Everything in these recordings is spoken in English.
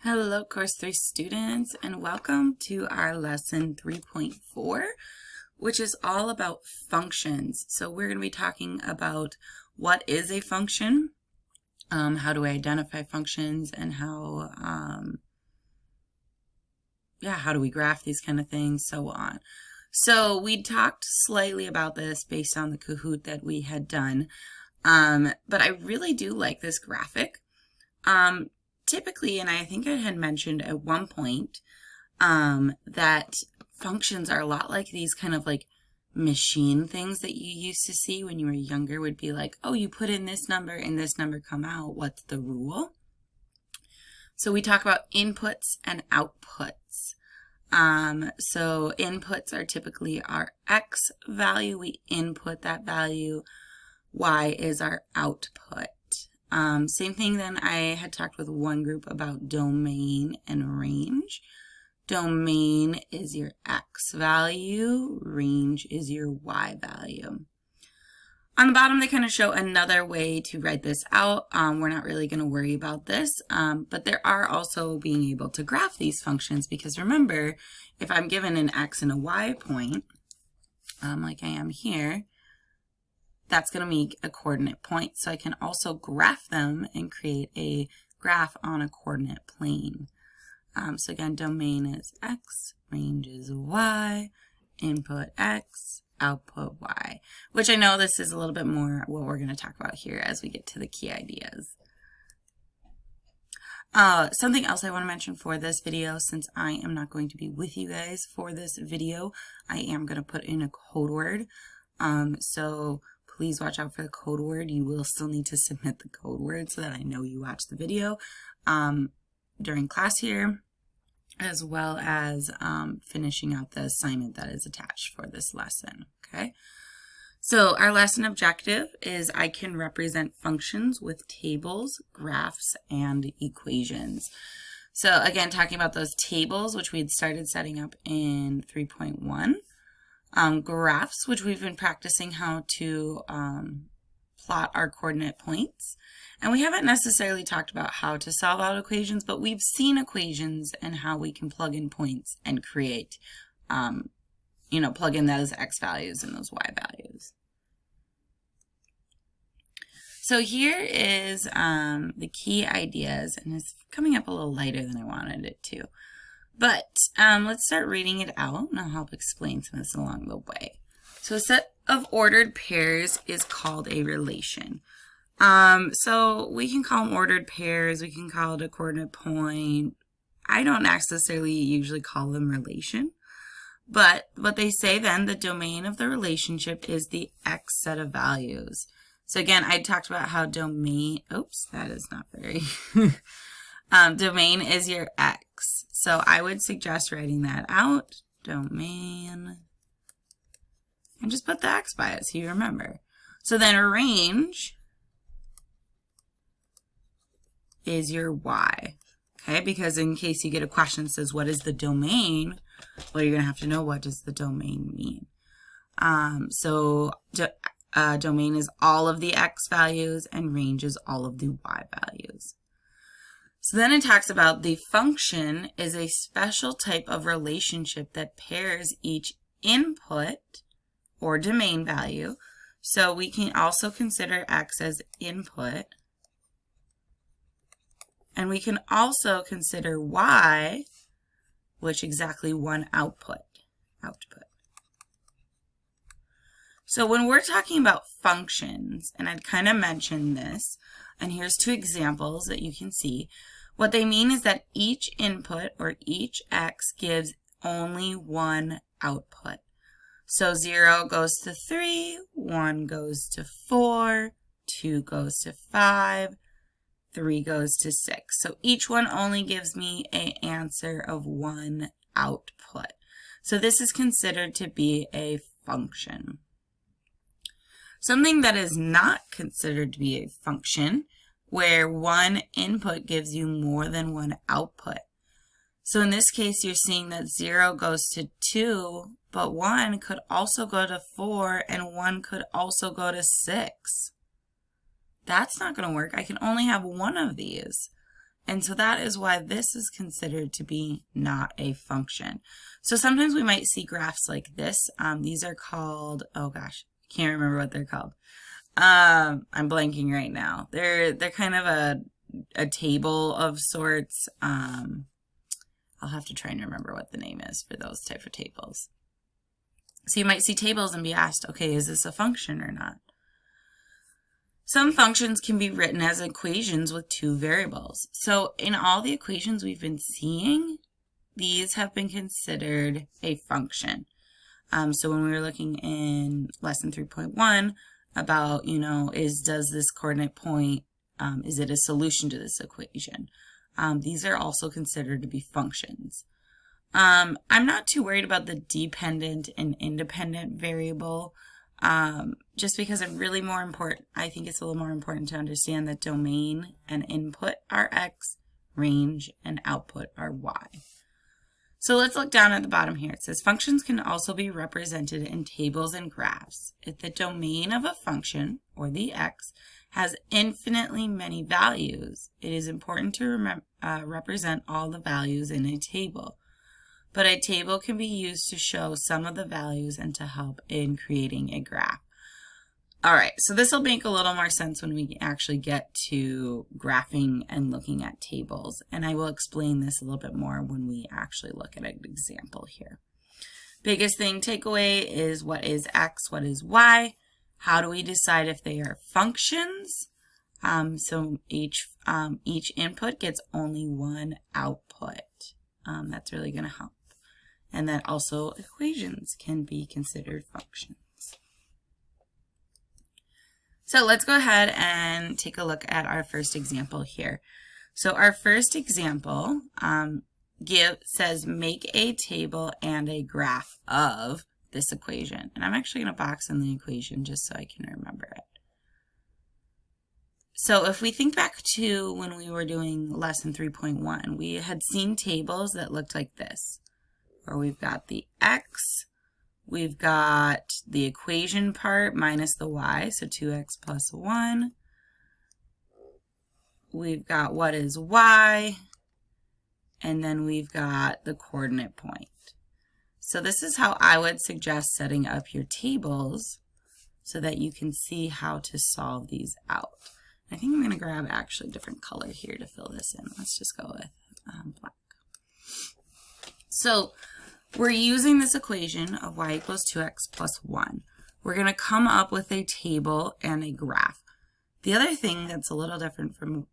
Hello, Course 3 students, and welcome to our lesson 3.4, which is all about functions. So we're going to be talking about what is a function, how do we identify functions, and how do we graph these kind of things, so on. So we talked slightly about this based on the Kahoot that we had done, but I really do like this graphic. Typically, and I think I had mentioned at one point, that functions are a lot like these kind of like machine things that you used to see when you were younger would be like, oh, you put in this number and this number come out. What's the rule? So we talk about inputs and outputs. So inputs are typically our X value. We input that value. Y is our output. Same thing then I had talked with one group about domain and range. Domain is your X value, range is your Y value. On the bottom they kind of show another way to write this out. We're not really going to worry about this, but there are also being able to graph these functions because remember, if I'm given an X and a Y point, like I am here, that's going to make a coordinate point. So I can also graph them and create a graph on a coordinate plane. So again, domain is X, range is Y, input X, output Y, which I know this is a little bit more what we're going to talk about here as we get to the key ideas. Something else I want to mention for this video, since I am not going to be with you guys for this video, I am going to put in a code word. So please watch out for the code word. You will still need to submit the code word so that I know you watched the video during class here, as well as finishing out the assignment that is attached for this lesson, okay? So our lesson objective is I can represent functions with tables, graphs, and equations. So again, talking about those tables, which we had started setting up in 3.1. Graphs, which we've been practicing how to plot our coordinate points. And we haven't necessarily talked about how to solve out equations, but we've seen equations and how we can plug in points and create, plug in those X values and those Y values. So here is the key ideas, and it's coming up a little lighter than I wanted it to. But let's start reading it out, and I'll help explain some of this along the way. So a set of ordered pairs is called a relation. So we can call them ordered pairs. We can call it a coordinate point. I don't necessarily usually call them relation. But what they say then, the domain of the relationship is the X set of values. So again, I talked about how domain, oops, that is not very... domain is your X. So I would suggest writing that out, domain, and just put the X by it so you remember. So then range is your Y, okay? Because in case you get a question that says, what is the domain? Well, you're going to have to know what does the domain mean. Domain is all of the X values and range is all of the Y values. So then it talks about the function is a special type of relationship that pairs each input or domain value. So we can also consider X as input. And we can also consider Y, which exactly one output. So when we're talking about functions, and I'd kind of mentioned this, and here's two examples that you can see. What they mean is that each input or each X gives only one output. So 0 goes to 3, 1 goes to 4, 2 goes to 5, 3 goes to 6. So each one only gives me an answer of one output. So this is considered to be a function. Something that is not considered to be a function, where one input gives you more than one output. So in this case, you're seeing that 0 goes to 2, but 1 could also go to 4, and 1 could also go to 6. That's not going to work. I can only have one of these. And so that is why this is considered to be not a function. So sometimes we might see graphs like this. These are called, oh gosh, I can't remember what they're called. I'm blanking right now. They're kind of a table of sorts. I'll have to try and remember what the name is for those type of tables. So you might see tables and be asked, okay, is this a function or not? Some functions can be written as equations with two variables. So in all the equations we've been seeing, these have been considered a function. So when we were looking in lesson 3.1 about, does this coordinate point, is it a solution to this equation? These are also considered to be functions. I'm not too worried about the dependent and independent variable. Just because it's really more important, I think it's a little more important to understand that domain and input are X, range and output are Y. So let's look down at the bottom here. It says functions can also be represented in tables and graphs. If the domain of a function, or the X, has infinitely many values, it is important to represent all the values in a table. But a table can be used to show some of the values and to help in creating a graph. All right, so this will make a little more sense when we actually get to graphing and looking at tables. And I will explain this a little bit more when we actually look at an example here. Biggest thing takeaway is what is X, what is Y? How do we decide if they are functions? So each input gets only one output. That's really going to help. And that also equations can be considered functions. So let's go ahead and take a look at our first example here. So our first example says make a table and a graph of this equation. And I'm actually going to box in the equation just so I can remember it. So if we think back to when we were doing lesson 3.1, we had seen tables that looked like this, where we've got the X, we've got the equation part minus the Y, so 2x plus 1. We've got what is Y, and then we've got the coordinate point. So this is how I would suggest setting up your tables so that you can see how to solve these out. I think I'm going to grab actually a different color here to fill this in. Let's just go with black. So we're using this equation of y equals 2x plus 1. We're going to come up with a table and a graph. The other thing that's a little different from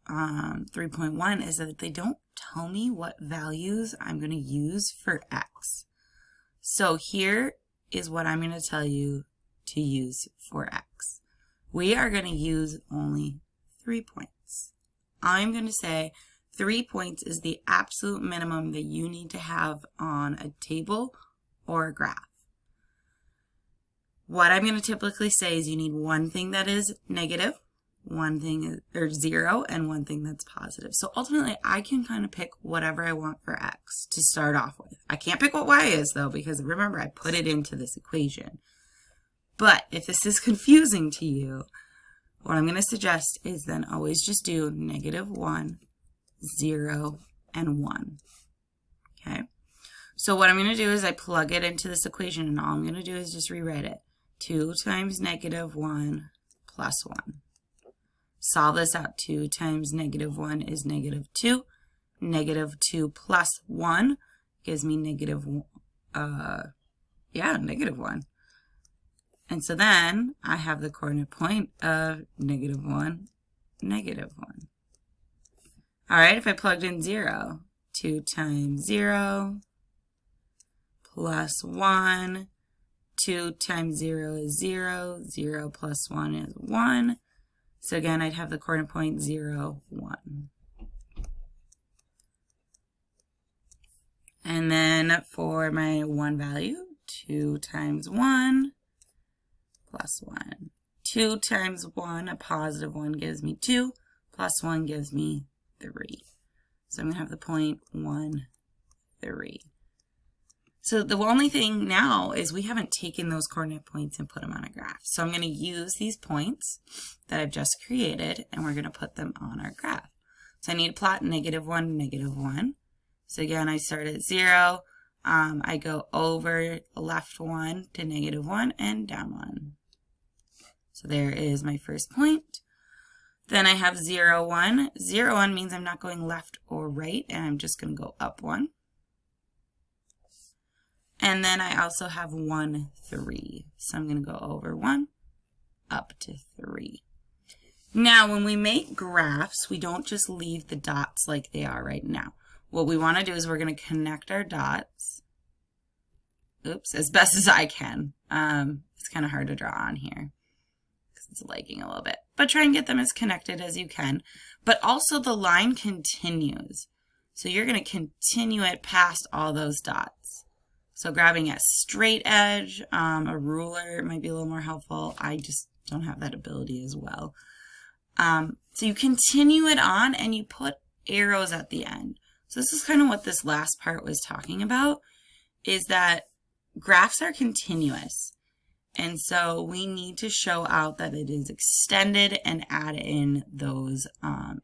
3.1 is that they don't tell me what values I'm going to use for x. So here is what I'm going to tell you to use for x. We are going to use only 3 points. I'm going to say 3 points is the absolute minimum that you need to have on a table or a graph. What I'm going to typically say is you need one thing that is negative, one thing or 0, and one thing that's positive. So ultimately, I can kind of pick whatever I want for x to start off with. I can't pick what y is, though, because remember, I put it into this equation. But if this is confusing to you, what I'm going to suggest is then always just do -1, 0, and 1. Okay? So what I'm going to do is I plug it into this equation, and all I'm going to do is just rewrite it. 2 times -1 plus 1. Solve this out. 2 times -1 is -2. -2 plus 1 gives me -1. And so then I have the coordinate point of -1, -1. All right, if I plugged in 0, 2 times 0 plus 1, 2 times 0 is 0, 0 plus 1 is 1. So again, I'd have the coordinate point 0, 1. And then for my 1 value, 2 times 1 plus 1. 2 times 1, a positive 1 gives me 2, plus 1 gives me 3. So I'm going to have the point 1, 3. So the only thing now is we haven't taken those coordinate points and put them on a graph. So I'm going to use these points that I've just created, and we're going to put them on our graph. So I need to plot -1, -1. So again, I start at 0. I go over left 1 to -1 and down 1. So there is my first point. Then I have 0, 1. 0, 1 means I'm not going left or right, and I'm just going to go up 1. And then I also have 1, 3. So I'm going to go over 1, up to 3. Now, when we make graphs, we don't just leave the dots like they are right now. What we want to do is we're going to connect our dots. Oops, as best as I can. It's kind of hard to draw on here because it's lagging a little bit. But try and get them as connected as you can. But also the line continues. So you're going to continue it past all those dots. So grabbing a straight edge, a ruler might be a little more helpful. I just don't have that ability as well. So you continue it on and you put arrows at the end. So this is kind of what this last part was talking about, is that graphs are continuous. And so we need to show out that it is extended and add in those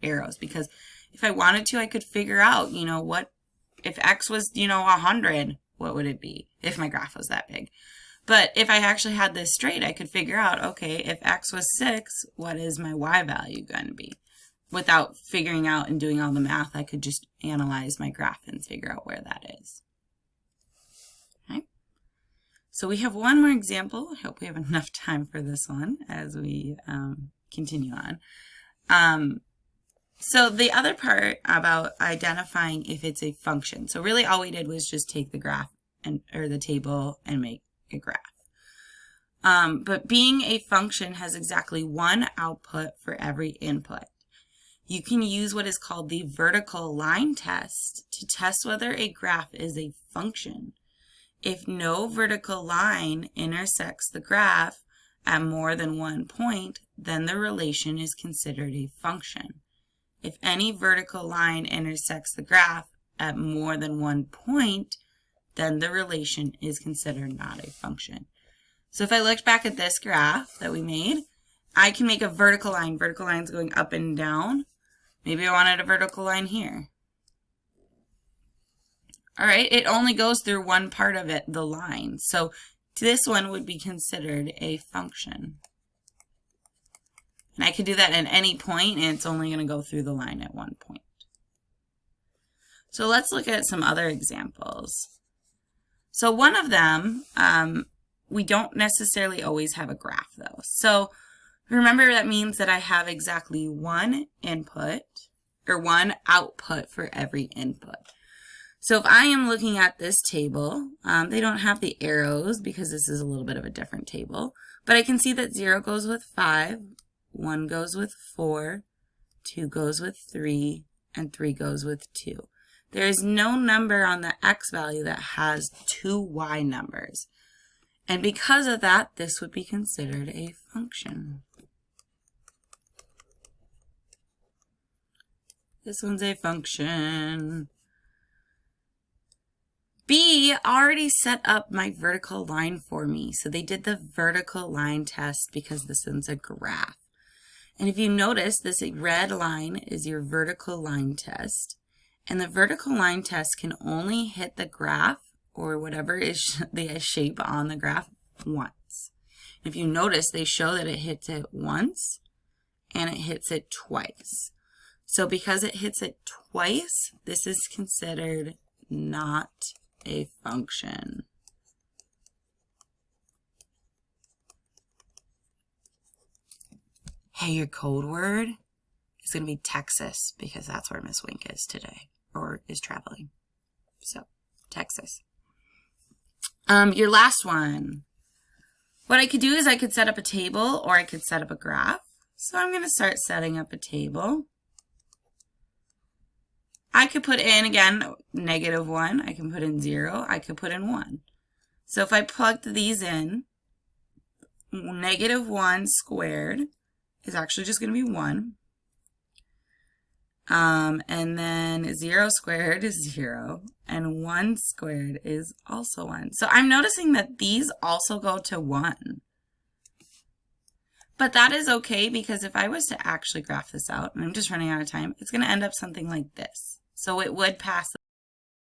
arrows. Because if I wanted to, I could figure out, what if x was, 100, what would it be if my graph was that big? But if I actually had this straight, I could figure out, okay, if x was 6, what is my y value going to be? Without figuring out and doing all the math, I could just analyze my graph and figure out where that is. Okay. So we have one more example. I hope we have enough time for this one as we continue on. So the other part about identifying if it's a function. So really all we did was just take the graph or the table and make a graph. But being a function has exactly one output for every input. You can use what is called the vertical line test to test whether a graph is a function. If no vertical line intersects the graph at more than one point, then the relation is considered a function. If any vertical line intersects the graph at more than one point, then the relation is considered not a function. So if I looked back at this graph that we made, I can make a vertical line. Vertical lines going up and down. Maybe I wanted a vertical line here. All right, it only goes through one part of it, the line. So this one would be considered a function. And I could do that at any point, and it's only going to go through the line at one point. So let's look at some other examples. So one of them, we don't necessarily always have a graph though. So remember that means that I have exactly one input or one output for every input. So if I am looking at this table, they don't have the arrows because this is a little bit of a different table, but I can see that 0 goes with 5, 1 goes with 4, 2 goes with 3, and 3 goes with 2. There is no number on the x value that has two y numbers. And because of that, this would be considered a function. This one's a function. B already set up my vertical line for me. So they did the vertical line test because this one's a graph. And if you notice, this red line is your vertical line test. And the vertical line test can only hit the graph or whatever is the shape on the graph once. If you notice, they show that it hits it once and it hits it twice. So because it hits it twice, this is considered not a function. Hey, your code word is going to be Texas because that's where Miss Wink is today or is traveling. So, Texas. Your last one. What I could do is I could set up a table or I could set up a graph. So I'm going to start setting up a table. I could put in, again, -1. I can put in 0. I could put in 1. So if I plugged these in, -1 squared is actually just going to be 1. And then 0 squared is 0. And 1 squared is also 1. So I'm noticing that these also go to 1. But that is okay, because if I was to actually graph this out, and I'm just running out of time, it's going to end up something like this. So it would pass